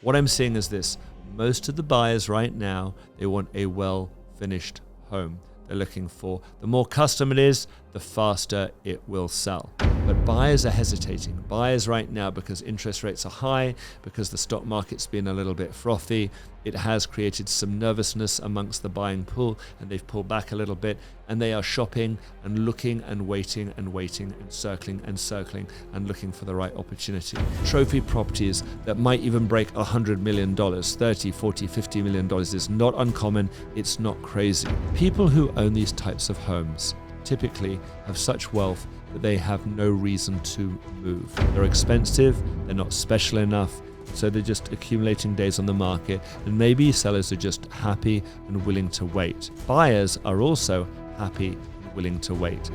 What I'm seeing is this: most of the buyers right now, they want a well-finished home. They're looking for, the more custom it is, the faster it will sell. But buyers are hesitating. Buyers right now, because interest rates are high, because the stock market's been a little bit frothy, it has created some nervousness amongst the buying pool, and they've pulled back a little bit, and they are shopping and looking and waiting and waiting and circling and looking for the right opportunity. Trophy properties that might even break $100 million, $30, $40, $50 million is not uncommon. It's not crazy. People who own these types of homes typically have such wealth that they have no reason to move. They're expensive, they're not special enough, so they're just accumulating days on the market, and maybe sellers are just happy and willing to wait. Buyers are also happy and willing to wait.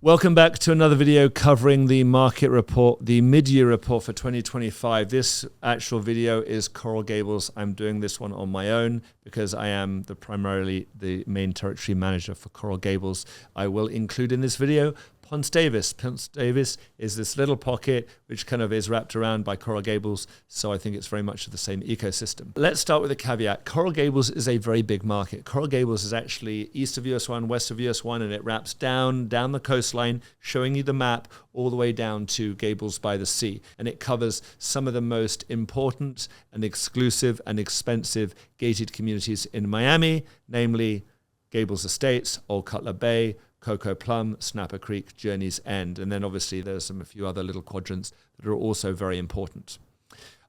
Welcome back to another video covering the market report, the mid-year report for 2025. This actual video is Coral Gables. I'm doing this one on my own because I am primarily the main territory manager for Coral Gables. I will include in this video Ponce Davis. Ponce Davis is this little pocket which kind of is wrapped around by Coral Gables, so I think it's very much the same ecosystem. Let's start with a caveat. Coral Gables is a very big market. Coral Gables is actually east of US 1, west of US 1, and it wraps down the coastline, showing you the map all the way down to Gables by the Sea. And it covers some of the most important and exclusive and expensive gated communities in Miami, namely Gables Estates, Old Cutler Bay, Cocoa Plum, Snapper Creek, Journey's End. And then obviously there's a few other little quadrants that are also very important.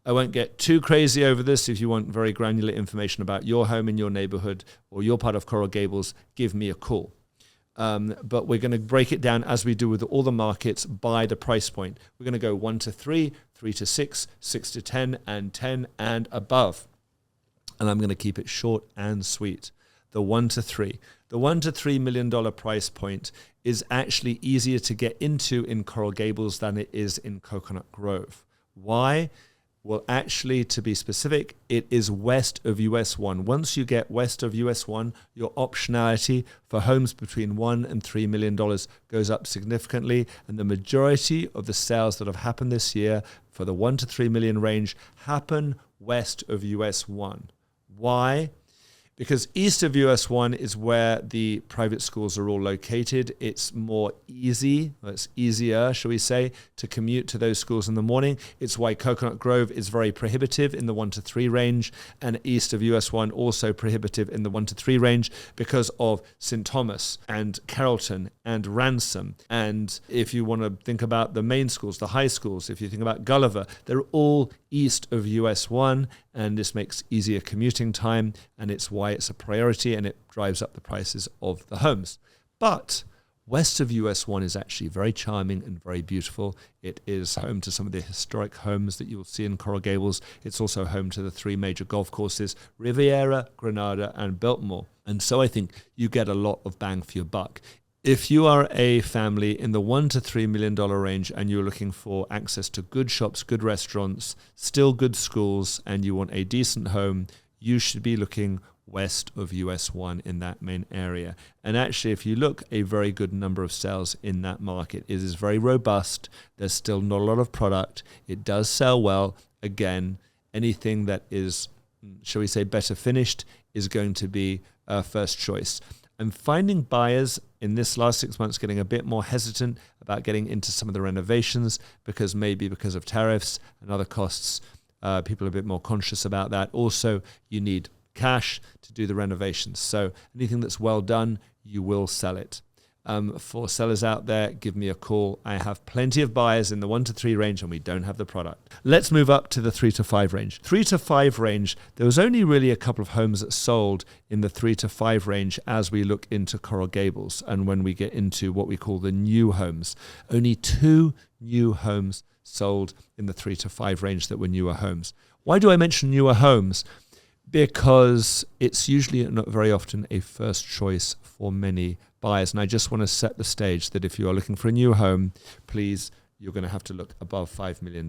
I won't get too crazy over this. If you want very granular information about your home in your neighborhood or your part of Coral Gables, give me a call. But we're going to break it down as we do with all the markets by the price point. We're going to go 1 to 3, 3 to 6, 6 to 10, and 10 and above. And I'm going to keep it short and sweet. The 1 to 3. The $1 to $3 million price point is actually easier to get into in Coral Gables than it is in Coconut Grove. Why? Well, actually, to be specific, it is west of US 1. Once you get west of US 1, your optionality for homes between $1 and $3 million goes up significantly, and the majority of the sales that have happened this year for the 1 to 3 million range happen west of US 1. Why? Because east of US 1 is where the private schools are all located. It's more easy, or it's easier, shall we say, to commute to those schools in the morning. It's why Coconut Grove is very prohibitive in the 1 to 3 range, and east of US 1 also prohibitive in the 1 to 3 range because of St. Thomas and Carrollton and Ransom. And if you want to think about the main schools, the high schools, if you think about Gulliver, they're all east of US 1, and this makes easier commuting time, and it's why it's a priority, and it drives up the prices of the homes. But west of US 1 is actually very charming and very beautiful. It is home to some of the historic homes that you will see in Coral Gables. It's also home to the 3 major golf courses, Riviera, Granada, and Biltmore. And so I think you get a lot of bang for your buck. If you are a family in the $1 to $3 million range and you're looking for access to good shops, good restaurants, still good schools, and you want a decent home, you should be looking west of US 1 in that main area. And actually, if you look, a very good number of sales in that market. It is very robust. There's still not a lot of product. It does sell well. Again, anything that is, shall we say, better finished is going to be first choice. I'm finding buyers in this last 6 months getting a bit more hesitant about getting into some of the renovations because of tariffs and other costs. People are a bit more conscious about that. Also, you need cash to do the renovations. So anything that's well done, you will sell it. For sellers out there, give me a call. I have plenty of buyers in the 1 to 3 range, and we don't have the product. Let's move up to the 3 to 5 range. 3 to 5 range, there was only really a couple of homes that sold in the 3 to 5 range as we look into Coral Gables and when we get into what we call the new homes. Only 2 new homes sold in the 3 to 5 range that were newer homes. Why do I mention newer homes? Because it's usually not very often a first choice for many buyers. And I just want to set the stage that if you are looking for a new home, please, you're going to have to look above $5 million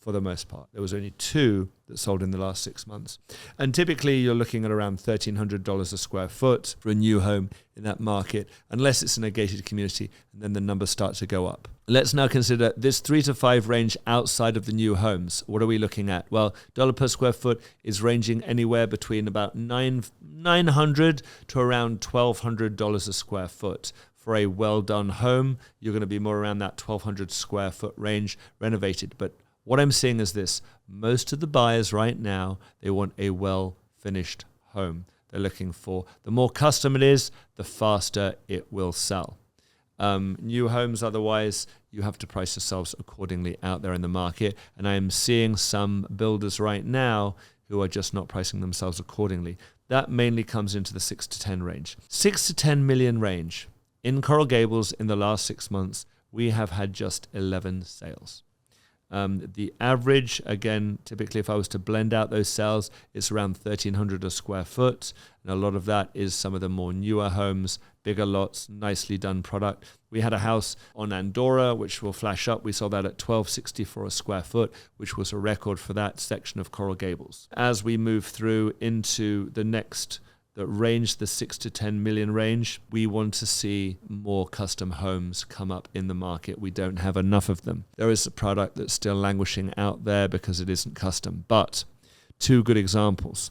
for the most part. There was only 2 that sold in the last 6 months. And typically you're looking at around $1,300 a square foot for a new home in that market, unless it's in a gated community, and then the numbers start to go up. Let's now consider this 3 to 5 range outside of the new homes. What are we looking at? Well, dollar per square foot is ranging anywhere between about $900 to around $1,200 a square foot. For a well-done home, you're going to be more around that 1,200 square foot range renovated. But what I'm seeing is this: most of the buyers right now, they want a well-finished home. They're looking for, the more custom it is, the faster it will sell. New homes, otherwise, you have to price yourselves accordingly out there in the market. And I am seeing some builders right now who are just not pricing themselves accordingly. That mainly comes into the 6 to 10 range. 6 to 10 million range. In Coral Gables, in the last 6 months, we have had just 11 sales. The average, again, typically if I was to blend out those sales, it's around $1,300 a square foot. And a lot of that is some of the more newer homes, bigger lots, nicely done product. We had a house on Andorra, which will flash up. We sold that at $1,264 a square foot, which was a record for that section of Coral Gables. As we move through into the next range, the 6 to 10 million range, we want to see more custom homes come up in the market. We don't have enough of them. There is a product that's still languishing out there because it isn't custom. But 2 good examples.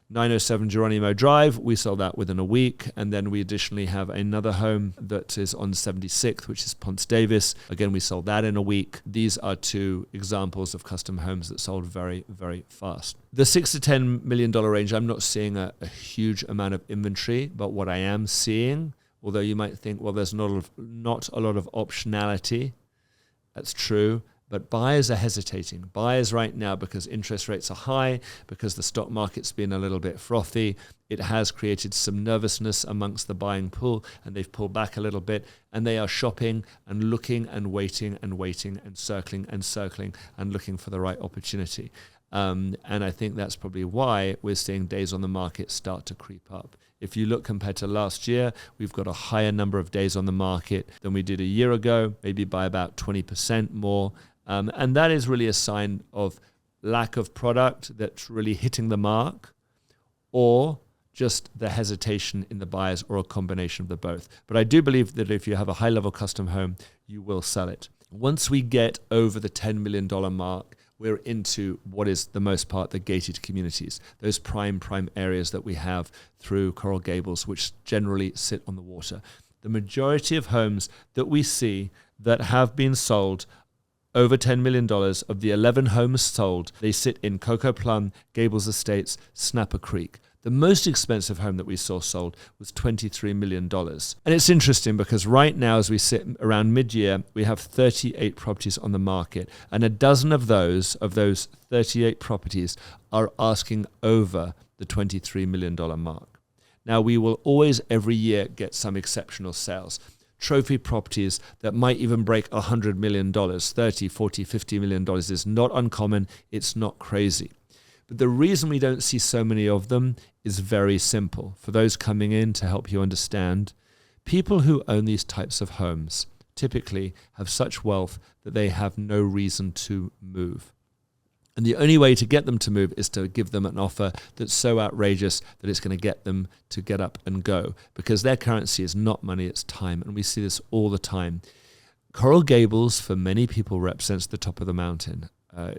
907 Geronimo Drive, we sold that within a week. And then we additionally have another home that is on 76th, which is Ponce Davis. Again, we sold that in a week. These are 2 examples of custom homes that sold very, very fast. The 6 to $10 million range, I'm not seeing a huge amount of inventory, but what I am seeing, although you might think, well, there's not a lot of optionality, that's true. But buyers are hesitating. Buyers right now, because interest rates are high, because the stock market's been a little bit frothy, it has created some nervousness amongst the buying pool, and they've pulled back a little bit, and they are shopping and looking and waiting and circling and looking for the right opportunity. And I think that's probably why we're seeing days on the market start to creep up. If you look compared to last year, we've got a higher number of days on the market than we did a year ago, maybe by about 20% more. And that is really a sign of lack of product that's really hitting the mark, or just the hesitation in the buyers, or a combination of the both. But I do believe that if you have a high-level custom home, you will sell it. Once we get over the $10 million mark, we're into what is the most part the gated communities, those prime areas that we have through Coral Gables, which generally sit on the water. The majority of homes that we see that have been sold over $10 million, of the 11 homes sold, they sit in Coco Plum, Gables Estates, Snapper Creek. The most expensive home that we saw sold was $23 million. And it's interesting because right now, as we sit around mid-year, we have 38 properties on the market. And a dozen of those 38 properties are asking over the $23 million mark. Now, we will always, every year, get some exceptional sales. Trophy properties that might even break $100 million, $30, $40, $50 million is not uncommon. It's not crazy. But the reason we don't see so many of them is very simple. For those coming in to help you understand, people who own these types of homes typically have such wealth that they have no reason to move. And the only way to get them to move is to give them an offer that's so outrageous that it's going to get them to get up and go, because their currency is not money, it's time. And we see this all the time. Coral Gables, for many people, represents the top of the mountain.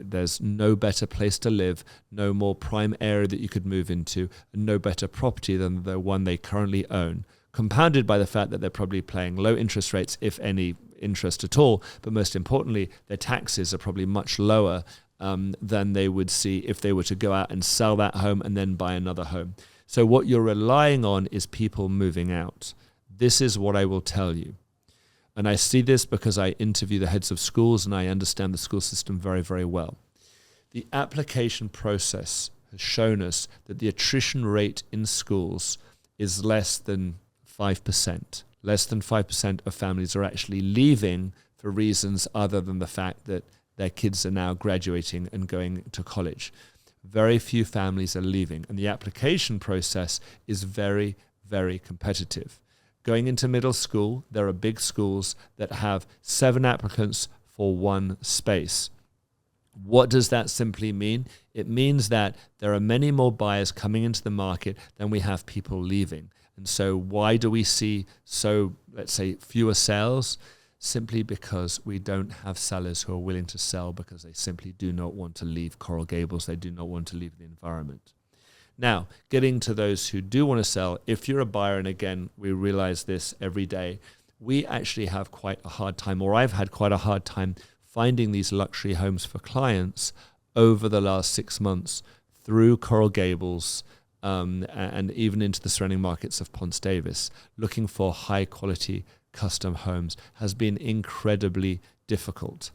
There's no better place to live, no more prime area that you could move into, and no better property than the one they currently own, compounded by the fact that they're probably paying low interest rates, if any interest at all. But most importantly, their taxes are probably much lower than they would see if they were to go out and sell that home and then buy another home. So what you're relying on is people moving out. This is what I will tell you. And I see this because I interview the heads of schools and I understand the school system very, very well. The application process has shown us that the attrition rate in schools is less than 5%. Less than 5% of families are actually leaving for reasons other than the fact that their kids are now graduating and going to college. Very few families are leaving, and the application process is very, very competitive. Going into middle school, there are big schools that have 7 applicants for 1 space. What does that simply mean? It means that there are many more buyers coming into the market than we have people leaving. And so why do we see so, let's say, fewer sales? Simply because we don't have sellers who are willing to sell because they simply do not want to leave Coral Gables. They do not want to leave the environment. Now, getting to those who do want to sell, if you're a buyer, and again, we realize this every day, we actually have quite a hard time, or I've had quite a hard time finding these luxury homes for clients over the last 6 months through Coral Gables and even into the surrounding markets of Ponce Davis. Looking for high quality custom homes has been incredibly difficult.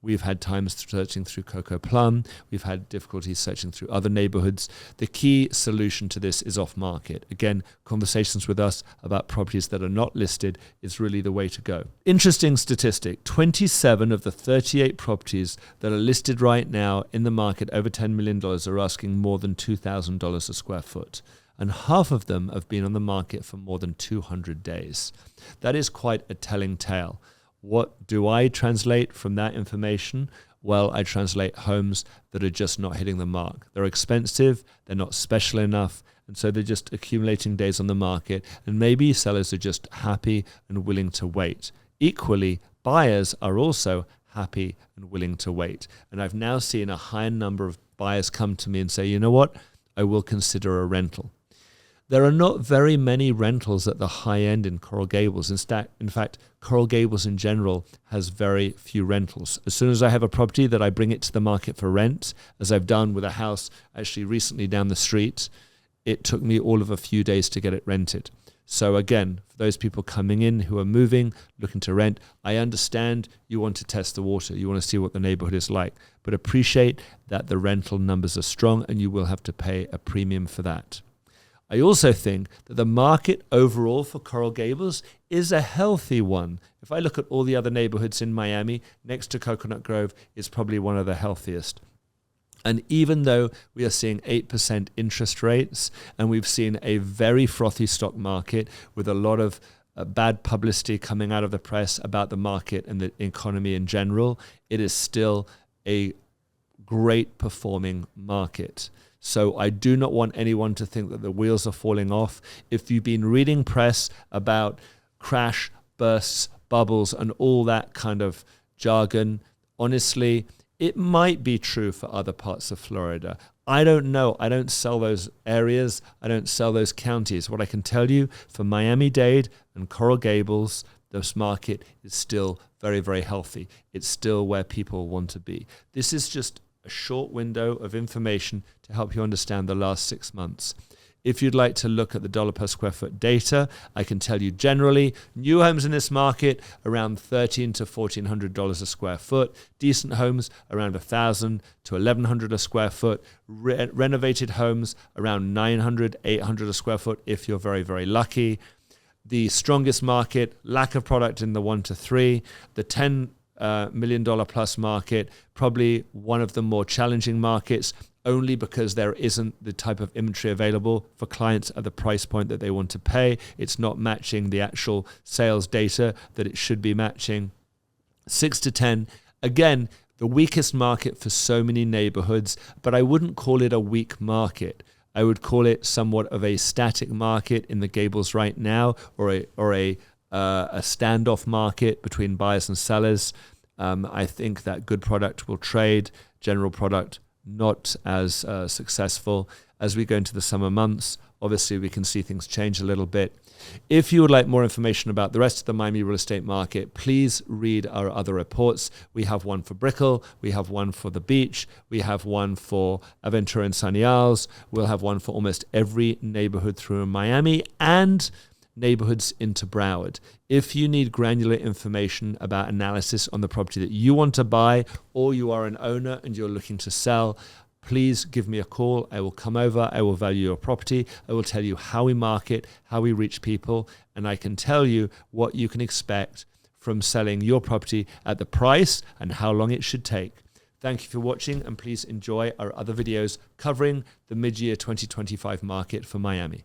We've had times searching through Coco Plum. We've had difficulties searching through other neighborhoods. The key solution to this is off market. Again, conversations with us about properties that are not listed is really the way to go. Interesting statistic, 27 of the 38 properties that are listed right now in the market over $10 million are asking more than $2,000 a square foot. And half of them have been on the market for more than 200 days. That is quite a telling tale. What do I translate from that information? Well, I translate homes that are just not hitting the mark. They're expensive, they're not special enough, and so they're just accumulating days on the market, and maybe sellers are just happy and willing to wait. Equally, buyers are also happy and willing to wait. And I've now seen a higher number of buyers come to me and say, you know what, I will consider a rental. There are not very many rentals at the high end in Coral Gables. In fact, Coral Gables in general has very few rentals. As soon as I have a property that I bring it to the market for rent, as I've done with a house actually recently down the street, it took me all of a few days to get it rented. So again, for those people coming in who are moving, looking to rent, I understand you want to test the water. You want to see what the neighborhood is like, but appreciate that the rental numbers are strong and you will have to pay a premium for that. I also think that the market overall for Coral Gables is a healthy one. If I look at all the other neighborhoods in Miami, next to Coconut Grove, it's probably one of the healthiest. And even though we are seeing 8% interest rates and we've seen a very frothy stock market with a lot of bad publicity coming out of the press about the market and the economy in general, it is still a great performing market. So I do not want anyone to think that the wheels are falling off. If you've been reading press about crash, bursts, bubbles, and all that kind of jargon, honestly, it might be true for other parts of Florida. I don't know. I don't sell those areas. I don't sell those counties. What I can tell you for Miami-Dade and Coral Gables, this market is still very, very healthy. It's still where people want to be. This is just a short window of information to help you understand the last 6 months. If you'd like to look at the dollar per square foot data, I can tell you generally, new homes in this market around $1,300 to $1,400 a square foot. Decent homes around $1,000 to $1,100 a square foot. Renovated homes around $900, $800 a square foot if you're very, very lucky. The strongest market, lack of product in the 1 to 3. The $10 million plus market, probably one of the more challenging markets, only because there isn't the type of inventory available for clients at the price point that they want to pay. It's not matching the actual sales data that it should be matching. 6 to 10, again, the weakest market for so many neighborhoods, but I wouldn't call it a weak market. I would call it somewhat of a static market in the Gables right now, or a standoff market between buyers and sellers. I think that good product will trade, general product not as successful. As we go into the summer months, obviously we can see things change a little bit. If you would like more information about the rest of the Miami real estate market, please read our other reports. We have one for Brickell, we have one for the beach, we have one for Aventura and Sunny Isles, we'll have one for almost every neighborhood through Miami and neighborhoods into Broward. If you need granular information about analysis on the property that you want to buy, or you are an owner and you're looking to sell, please give me a call. I will come over. I will value your property. I will tell you how we market, how we reach people, and I can tell you what you can expect from selling your property at the price and how long it should take. Thank you for watching, and please enjoy our other videos covering the mid-year 2025 market for Miami.